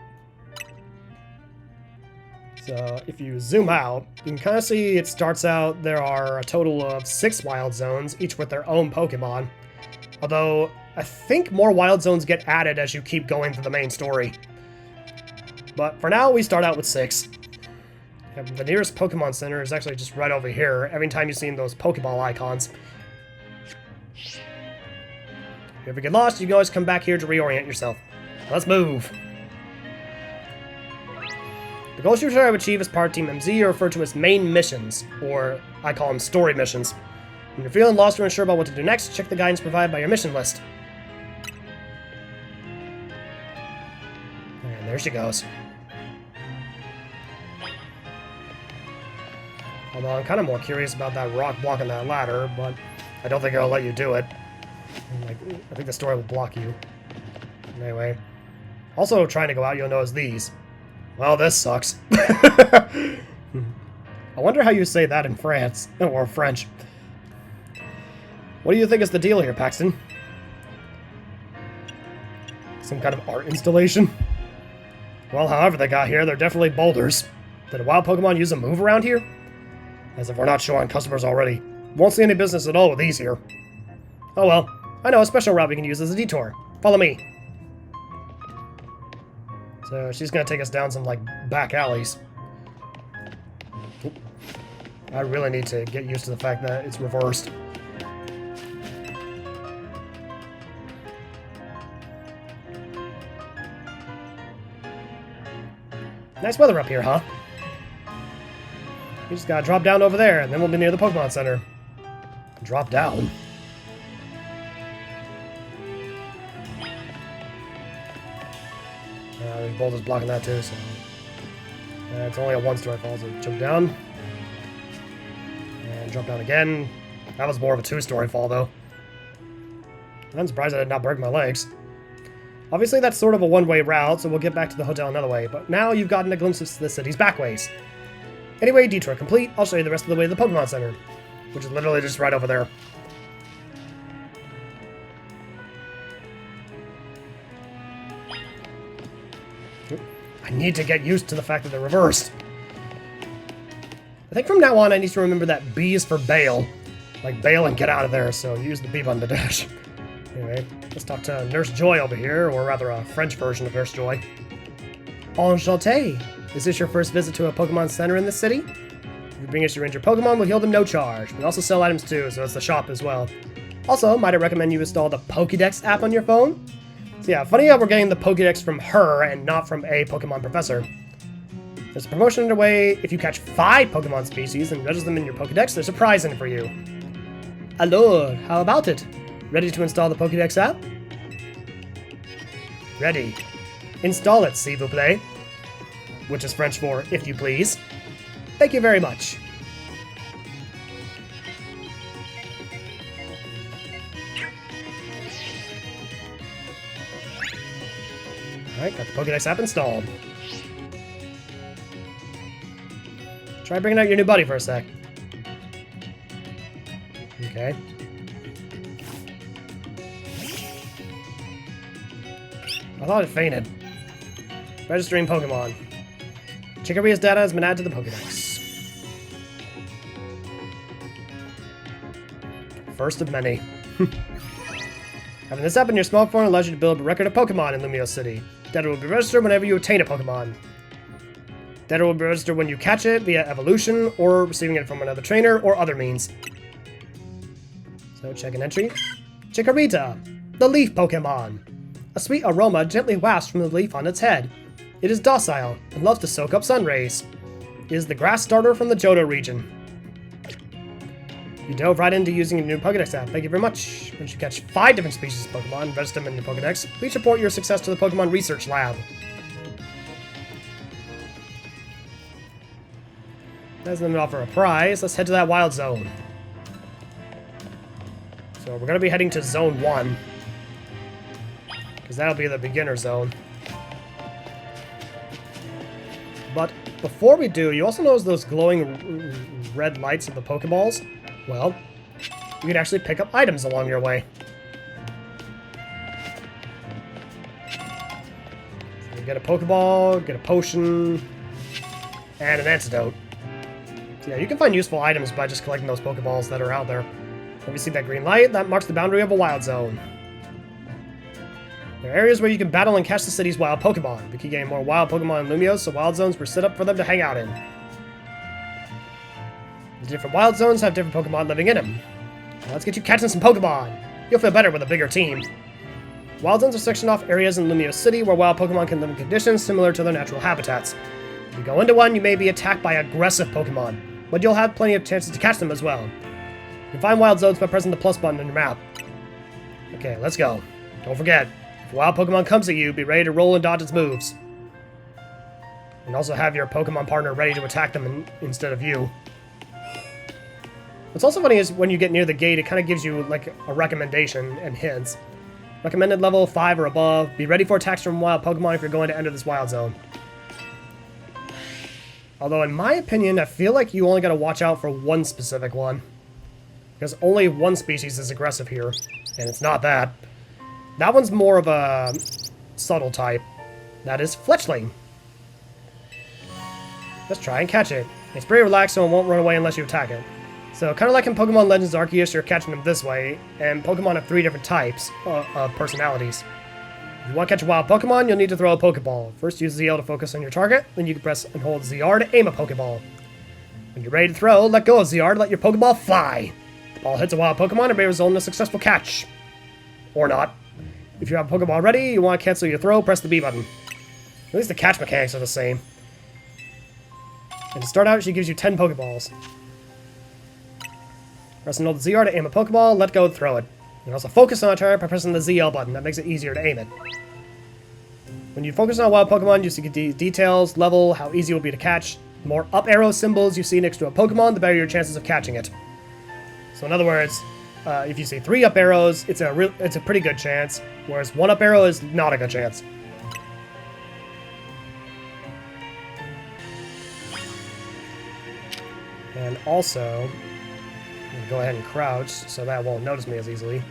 Speaker 1: So, if you zoom out, you can kind of see it starts out, there are a total of 6 wild zones, each with their own Pokemon. Although, I think more wild zones get added as you keep going through the main story. But for now, we start out with 6. The nearest Pokemon Center is actually just right over here, every time you've seen those Pokeball icons. If you ever get lost, you can always come back here to reorient yourself. Let's move. The goals you try to achieve as part of Team MZ are referred to as main missions, or I call them story missions. When you're feeling lost or unsure about what to do next, check the guidance provided by your mission list. And there she goes. Although I'm kind of more curious about that rock blocking that ladder, but I don't think it'll let you do it. I think the story will block you. Anyway. Also trying to go out, you'll notice these. Well, this sucks. I wonder how you say that in France, or French. What do you think is the deal here, Paxton? Some kind of art installation? Well, however they got here, they're definitely boulders. Did a wild Pokemon use a move around here? As if we're not showing customers already. Won't see any business at all with these here. Oh well, I know a special route we can use as a detour. Follow me. So she's gonna take us down some, like, back alleys. Oop. I really need to get used to the fact that it's reversed. Nice weather up here, huh? We just gotta drop down over there, and then we'll be near the Pokemon Center. Drop down? There's boulders blocking that too, so... it's only a 1-story fall, so jump down. And jump down again. That was more of a 2-story fall, though. I'm surprised I did not break my legs. Obviously, that's sort of a one-way route, so we'll get back to the hotel another way, but now you've gotten a glimpse of the city's backways. Anyway, detour complete, I'll show you the rest of the way to the Pokemon Center, which is literally just right over there. I need to get used to the fact that they're reversed. I think from now on I need to remember that B is for bail. Like, bail and get out of there, so use the B button to dash. Anyway, let's talk to Nurse Joy over here, or rather a French version of Nurse Joy. Enchanté! Is this your first visit to a Pokemon Center in this city? If you bring us your injured Pokemon, we'll heal them no charge. We also sell items too, so it's the shop as well. Also, might I recommend you install the Pokédex app on your phone? So yeah, funny how we're getting the Pokédex from her and not from a Pokemon professor. There's a promotion underway. If you catch 5 Pokemon species and register them in your Pokédex, there's a prize in it for you. Alors, how about it? Ready to install the Pokédex app? Ready. Install it, s'il vous plaît. Which is French for, if you please. Thank you very much. Alright, got the Pokédex app installed. Try bringing out your new buddy for a sec. Okay. I thought it fainted. Registering Pokemon. Chikorita's data has been added to the Pokédex. First of many. Having this app in your smartphone allows you to build a record of Pokemon in Lumio City. Data will be registered whenever you obtain a Pokemon. Data will be registered when you catch it via evolution, or receiving it from another trainer, or other means. So check an entry. Chikorita, the leaf Pokemon. A sweet aroma gently wafts from the leaf on its head. It is docile and loves to soak up sun rays. It is the grass starter from the Johto region. You dove right into using your new Pokédex app. Thank you very much. Once you catch 5 different species of Pokemon and register them in your Pokédex, please report your success to the Pokemon Research Lab. As them offer a prize, let's head to that wild zone. So we're going to be heading to Zone 1. Because that'll be the beginner zone. But before we do, you also notice those glowing red lights of the Pokeballs? Well, you can actually pick up items along your way. So you get a Pokeball, get a potion, and an antidote. So yeah, you can find useful items by just collecting those Pokeballs that are out there. When you see that green light, that marks the boundary of a wild zone. There are areas where you can battle and catch the city's wild Pokemon. We keep getting more wild Pokemon in Lumiose, so wild zones were set up for them to hang out in. The different wild zones have different Pokemon living in them. Now let's get you catching some Pokemon. You'll feel better with a bigger team. Wild zones are sectioned off areas in Lumiose City where wild Pokemon can live in conditions similar to their natural habitats. If you go into one, you may be attacked by aggressive Pokemon, but you'll have plenty of chances to catch them as well. You can find wild zones by pressing the plus button on your map. Okay, let's go. Don't forget, if a wild Pokemon comes at you, be ready to roll and dodge its moves. And also have your Pokemon partner ready to attack them instead of you. What's also funny is when you get near the gate, it kind of gives you like a recommendation and hints. Recommended level 5 or above. Be ready for attacks from wild Pokemon if you're going to enter this wild zone. Although in my opinion, I feel like you only gotta watch out for one specific one. Because only one species is aggressive here. And it's not that. That one's more of a subtle type. That is Fletchling. Just try and catch it. It's pretty relaxed, so it won't run away unless you attack it. So, kind of like in Pokemon Legends Arceus, you're catching them this way, and Pokemon have 3 different types of personalities. If you want to catch a wild Pokemon, you'll need to throw a Pokeball. First, use ZL to focus on your target, then you can press and hold ZR to aim a Pokeball. When you're ready to throw, let go of ZR to let your Pokeball fly. The ball hits a wild Pokemon and may result in a successful catch. Or not. If you have a Pokeball ready, you want to cancel your throw, press the B button. At least the catch mechanics are the same. And to start out, she gives you 10 Pokeballs. Press and hold the ZR to aim a Pokeball, let go and throw it. You can also focus on a target by pressing the ZL button. That makes it easier to aim it. When you focus on a wild Pokemon, you see details, level, how easy it will be to catch. The more up arrow symbols you see next to a Pokemon, the better your chances of catching it. So in other words, if you see 3 up arrows, it's a pretty good chance, whereas 1 up arrow is not a good chance. And also, go ahead and crouch so that won't notice me as easily.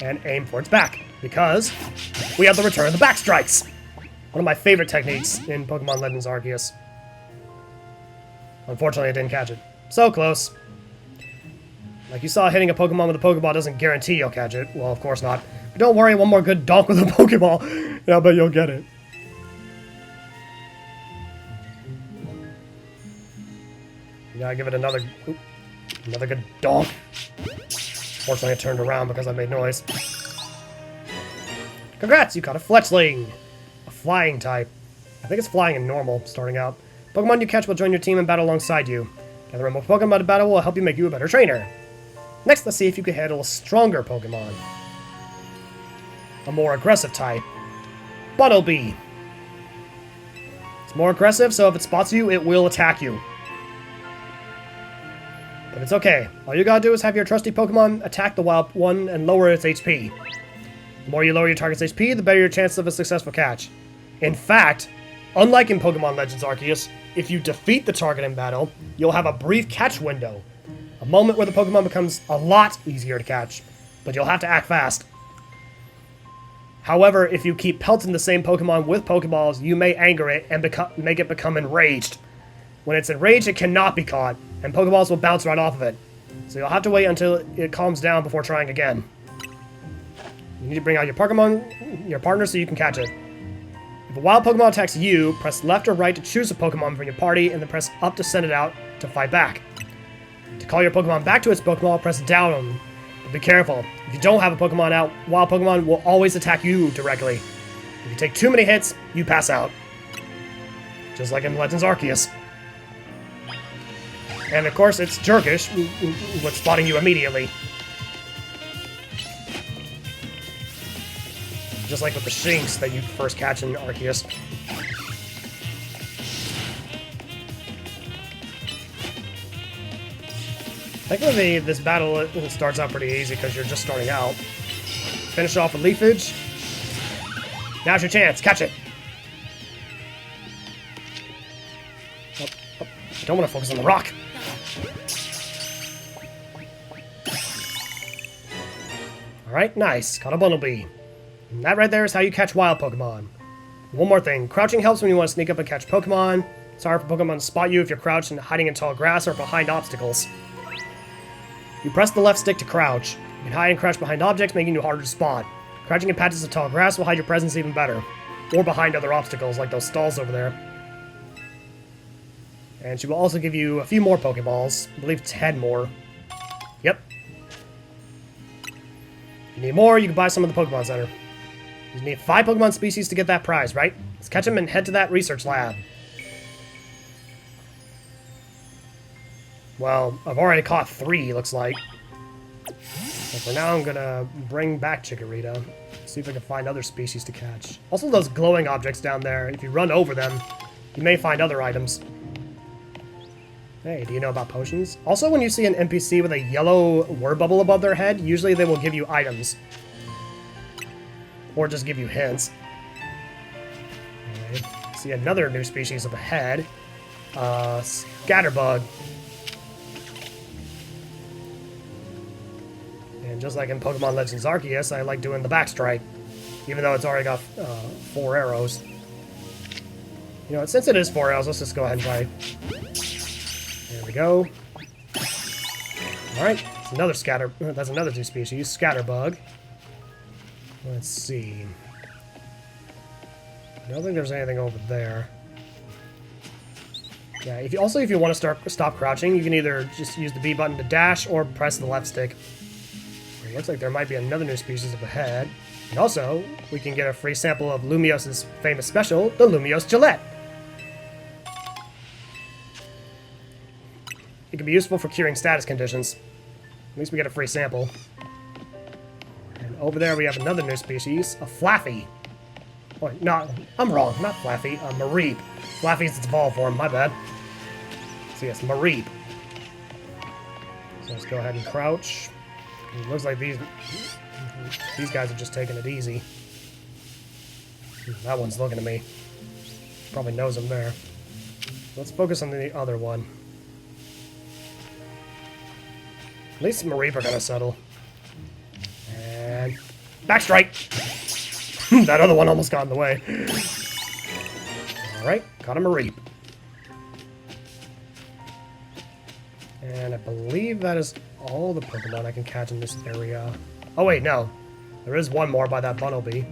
Speaker 1: And aim for its back, because we have the return of the back strikes! One of my favorite techniques in Pokemon Legends Arceus. Unfortunately, I didn't catch it. So close. Like you saw, hitting a Pokemon with a Pokeball doesn't guarantee you'll catch it. Well, of course not. But don't worry, one more good donk with a Pokeball, and I'll bet you'll get it. You gotta give it another good donk. Fortunately, I turned around because I made noise. Congrats, you caught a Fletchling! A flying type. I think it's flying in normal, starting out. Pokemon you catch will join your team and battle alongside you. Gathering more Pokemon to battle will help you make you a better trainer. Next, let's see if you can handle a stronger Pokemon. A more aggressive type. Bunnelby. It's more aggressive, so if it spots you, it will attack you. But it's okay. All you gotta do is have your trusty Pokemon attack the wild one and lower its HP. The more you lower your target's HP, the better your chances of a successful catch. In fact, unlike in Pokemon Legends Arceus, if you defeat the target in battle, you'll have a brief catch window. A moment where the Pokemon becomes a lot easier to catch, but you'll have to act fast. However, if you keep pelting the same Pokemon with Pokeballs, you may anger it and make it become enraged. When it's enraged, it cannot be caught, and Pokeballs will bounce right off of it. So you'll have to wait until it calms down before trying again. You need to bring out your partner so you can catch it. If a wild Pokemon attacks you, press left or right to choose a Pokemon from your party, and then press up to send it out to fight back. To call your Pokemon back to its Pokeball, press down. But be careful. If you don't have a Pokemon out, wild Pokemon will always attack you directly. If you take too many hits, you pass out. Just like in Legends Arceus. And of course, it's Jerkish, what's spotting you immediately. Just like with the Shinx that you first catch in Arceus. Technically, this battle starts out pretty easy because you're just starting out. Finish off with Leafage. Now's your chance, catch it! Oh, I don't want to focus on the rock. Alright, nice. Caught a Bunnelby. And that right there is how you catch wild Pokemon. One more thing. Crouching helps when you want to sneak up and catch Pokemon. It's hard for Pokemon to spot you if you're crouched and hiding in tall grass or behind obstacles. You press the left stick to crouch. You can hide and crouch behind objects, making you harder to spot. Crouching in patches of tall grass will hide your presence even better. Or behind other obstacles, like those stalls over there. And she will also give you a few more Pokeballs. I believe 10 more. Yep. If you need more, you can buy some of the Pokemon Center. You need 5 Pokemon species to get that prize, right? Let's catch them and head to that research lab. Well, I've already caught 3, looks like. So for now, I'm gonna bring back Chikorita. See if I can find other species to catch. Also, those glowing objects down there, if you run over them, you may find other items. Hey, do you know about potions? Also, when you see an NPC with a yellow word bubble above their head, usually they will give you items. Or just give you hints. Okay. See another new species up ahead. Scatterbug. And just like in Pokemon Legends Arceus, I like doing the backstrike. Even though it's already got 4 arrows. You know what, since it is 4 arrows, let's just go ahead and try. There we go. Alright, that's another new species, Scatterbug. Let's see. I don't think there's anything over there. Yeah, if you want to stop crouching, you can either just use the B button to dash or press the left stick. It looks like there might be another new species up ahead. And also, we can get a free sample of Lumios's famous special, the Lumios Gillette. It can be useful for curing status conditions. At least we get a free sample. And over there we have another new species, a Flaffy. Oh, no, I'm wrong, not Flaffy, a Mareep. Flaffy's its evolved form, my bad. So yes, Mareep. So let's go ahead and crouch. It looks like these guys are just taking it easy. That one's looking at me. Probably knows I'm there. Let's focus on the other one. At least Mareep are gonna settle. And backstrike! That other one almost got in the way. Alright, got a Mareep. And I believe that is all the Pokemon I can catch in this area. Oh wait, no. There is one more by that Bunnelby.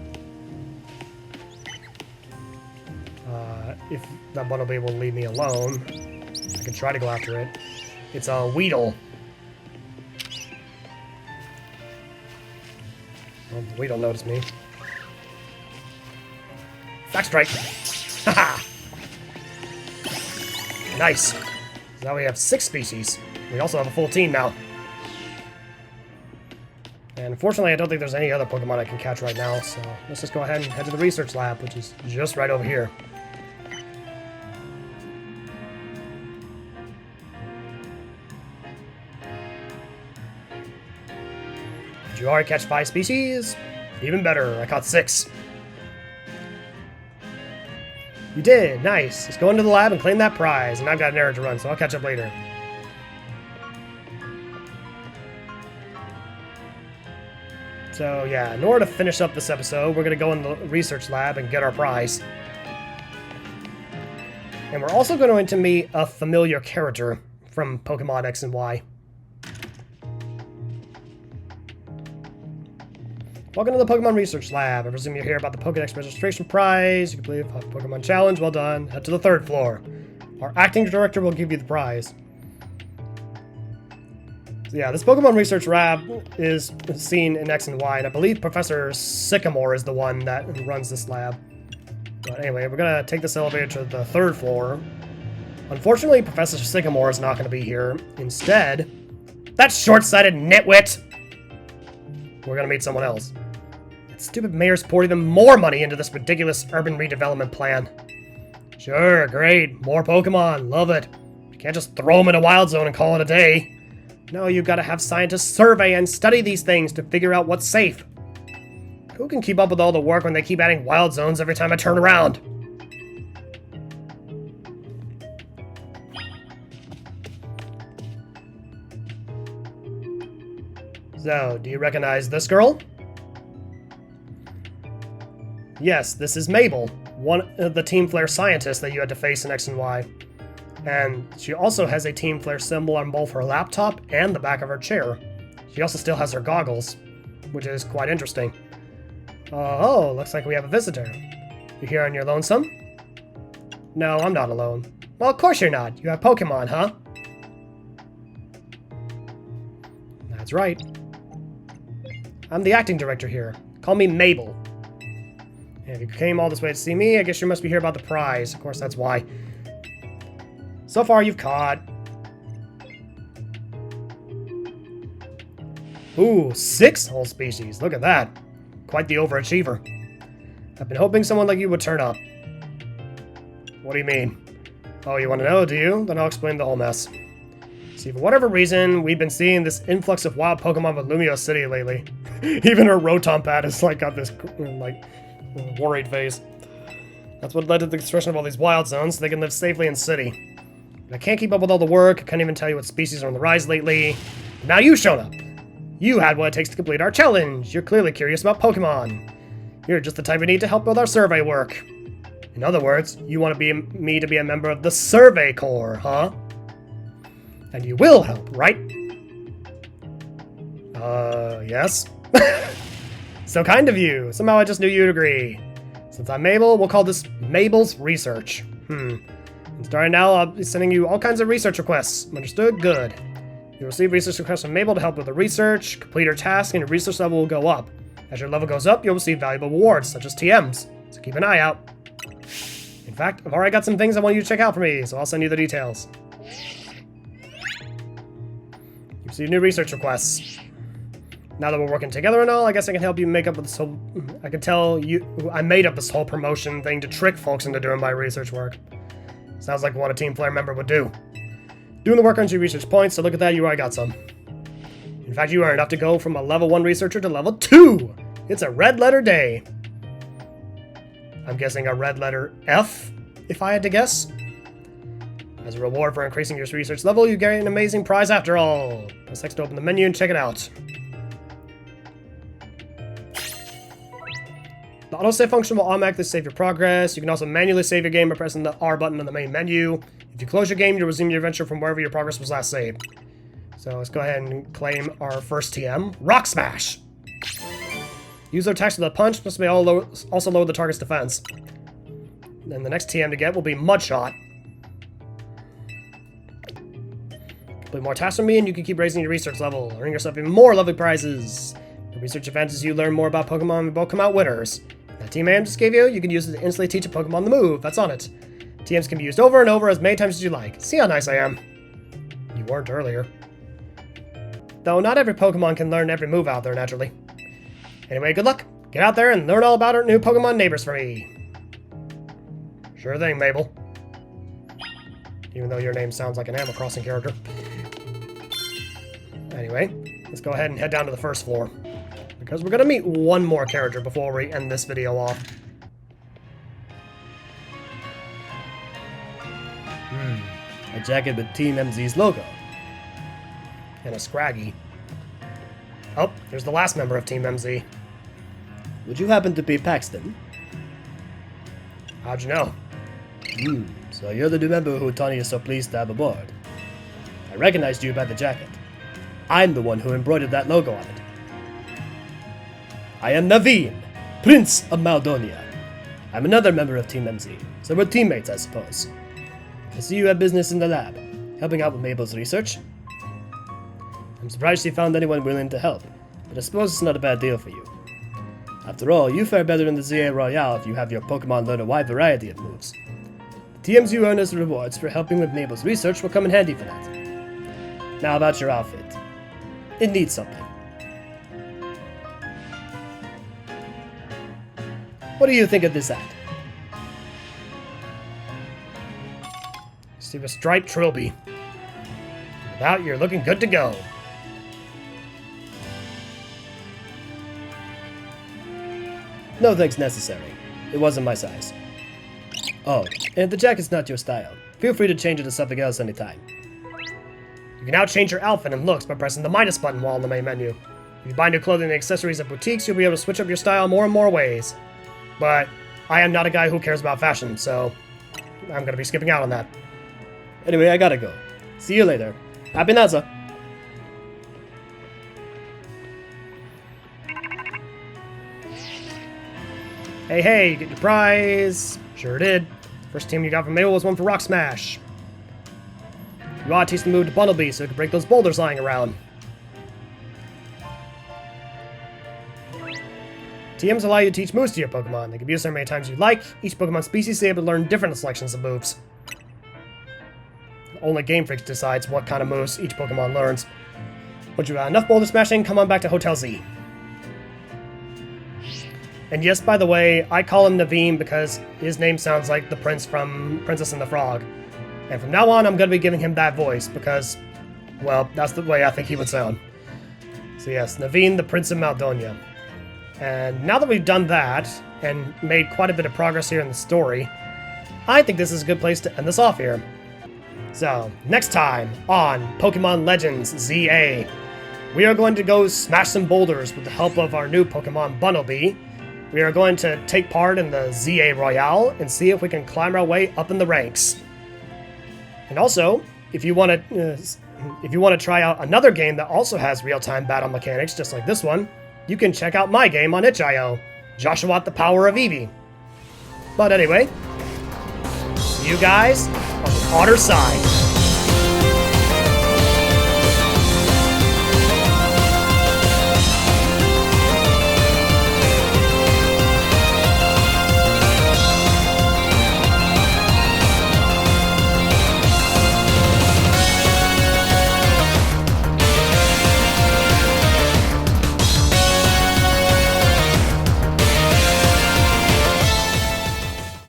Speaker 1: If that Bunnelby will leave me alone, I can try to go after it. It's a Weedle. Well, the Weedle noticed me. Backstrike! Haha! Nice! So now we have 6 species. We also have a full team now. And unfortunately, I don't think there's any other Pokemon I can catch right now, so let's just go ahead and head to the research lab, which is just right over here. Did you already catch 5 species? Even better, I caught 6. You did, nice. Let's go into the lab and claim that prize, and I've got an errand to run, so I'll catch up later. So yeah, in order to finish up this episode, we're going to go in the research lab and get our prize. And we're also going to meet a familiar character from Pokemon X and Y. Welcome to the Pokemon Research Lab. I presume you're here about the Pokedex registration prize. You complete a Pokemon challenge. Well done. Head to the 3rd floor. Our acting director will give you the prize. So yeah, this Pokemon Research Lab is seen in X and Y, and I believe Professor Sycamore is the one that runs this lab. But anyway, we're gonna take this elevator to the 3rd floor. Unfortunately, Professor Sycamore is not gonna be here. Instead, that short-sighted nitwit! We're gonna meet someone else. That stupid mayor's poured even more money into this ridiculous urban redevelopment plan. Sure, great, more Pokemon, love it. You can't just throw them in a wild zone and call it a day. No, you've got to have scientists survey and study these things to figure out what's safe. Who can keep up with all the work when they keep adding wild zones every time I turn around? So, do you recognize this girl? Yes, this is Mabel, one of the Team Flare scientists that you had to face in X and Y. And she also has a Team Flare symbol on both her laptop and the back of her chair. She also still has her goggles, which is quite interesting. Oh, looks like we have a visitor. You here on your lonesome? No, I'm not alone. Well, of course you're not. You have Pokemon, huh? That's right. I'm the acting director here. Call me Mabel. And if you came all this way to see me, I guess you must be here about the prize. Of course, that's why. So far, you've caught... Ooh, 6 whole species. Look at that. Quite the overachiever. I've been hoping someone like you would turn up. What do you mean? Oh, you want to know, do you? Then I'll explain the whole mess. See, for whatever reason, we've been seeing this influx of wild Pokemon with Lumio City lately. Even her Rotom-Pad has got this, worried face. That's what led to the construction of all these wild zones, so they can live safely in city. But I can't keep up with all the work, I can't even tell you what species are on the rise lately. Now you've shown up! You had what it takes to complete our challenge! You're clearly curious about Pokemon. You're just the type we need to help with our survey work. In other words, you want me to be a member of the Survey Corps, huh? And you will help, right? Yes. So kind of you. Somehow I just knew you'd agree. Since I'm Mabel, we'll call this Mabel's Research. And starting now, I'll be sending you all kinds of research requests. Understood? Good. You'll receive research requests from Mabel to help with the research, complete her task, and your research level will go up. As your level goes up, you'll receive valuable rewards, such as TMs. So keep an eye out. In fact, I've already got some things I want you to check out for me, so I'll send you the details. You receive new research requests. Now that we're working together and all, I guess I can help you make up with this whole... I can tell you... I made up this whole promotion thing to trick folks into doing my research work. Sounds like what a team player member would do. Doing the work earns you research points, so look at that, you already got some. In fact, you earned enough to go from a level 1 researcher to level 2! It's a red letter day. I'm guessing a red letter F, if I had to guess. As a reward for increasing your research level, you get an amazing prize after all. Press X to open the menu and check it out. The autosave function will automatically save your progress. You can also manually save your game by pressing the R button on the main menu. If you close your game, you'll resume your adventure from wherever your progress was last saved. So let's go ahead and claim our first TM. Rock Smash! Use their attacks with a punch, must be also lower the target's defense. Then the next TM to get will be Mud Shot. Complete more tasks from me and you can keep raising your research level, earning yourself even more lovely prizes. The research events as you learn more about Pokemon and both come out winners. That TM I just gave you, you can use it to instantly teach a Pokemon the move that's on it. TMs can be used over and over as many times as you like. See how nice I am? You weren't earlier. Though not every Pokemon can learn every move out there, naturally. Anyway, good luck. Get out there and learn all about our new Pokemon neighbors for me. Sure thing, Mabel. Even though your name sounds like an Animal Crossing character. Anyway, let's go ahead and head down to the first floor. Because we're gonna meet one more character before we end this video off. A jacket with Team MZ's logo. And a Scraggy. Oh, there's the last member of Team MZ. Would you happen to be Paxton? How'd you know? So you're the new member who Tony is so pleased to have aboard. I recognized you by the jacket. I'm the one who embroidered that logo on it. I am Naveen, Prince of Maldonia. I'm another member of Team MZ, so we're teammates, I suppose. I see you have business in the lab, helping out with Mabel's research. I'm surprised she found anyone willing to help, but I suppose it's not a bad deal for you. After all, you fare better in the ZA Royale if you have your Pokemon learn a wide variety of moves. The TMs you earn as rewards for helping with Mabel's research will come in handy for that. Now about your outfit. It needs something. What do you think of this hat? Receive a striped trilby. Without, you're looking good to go. No thanks necessary. It wasn't my size. Oh, and if the jacket's not your style, feel free to change it to something else anytime. You can now change your outfit and looks by pressing the minus button while in the main menu. If you buy new clothing and accessories at boutiques, you'll be able to switch up your style more and more ways. But I am not a guy who cares about fashion, so I'm gonna be skipping out on that. Anyway, I gotta go. See you later. Happy Naza! Hey, you get your prize. Sure did. First team you got from Mabel was one for Rock Smash. You ought to teach the move to Bumblebee so it can break those boulders lying around. TMs allow you to teach moves to your Pokemon. They can be used as many times as you like. Each Pokemon species is able to learn different selections of moves. Only Game Freak decides what kind of moves each Pokemon learns. Once you got enough boulder smashing, come on back to Hotel Z. And yes, by the way, I call him Naveen because his name sounds like the prince from Princess and the Frog. And from now on, I'm going to be giving him that voice because, well, that's the way I think he would sound. So yes, Naveen, the Prince of Maldonia. And now that we've done that, and made quite a bit of progress here in the story, I think this is a good place to end this off here. So, next time on Pokemon Legends ZA, we are going to go smash some boulders with the help of our new Pokemon Bumblebee. We are going to take part in the ZA Royale and see if we can climb our way up in the ranks. And also, if you want to try out another game that also has real-time battle mechanics just like this one, you can check out my game on itch.io, Joshua the Power of Eevee. But anyway, see you guys on the other side.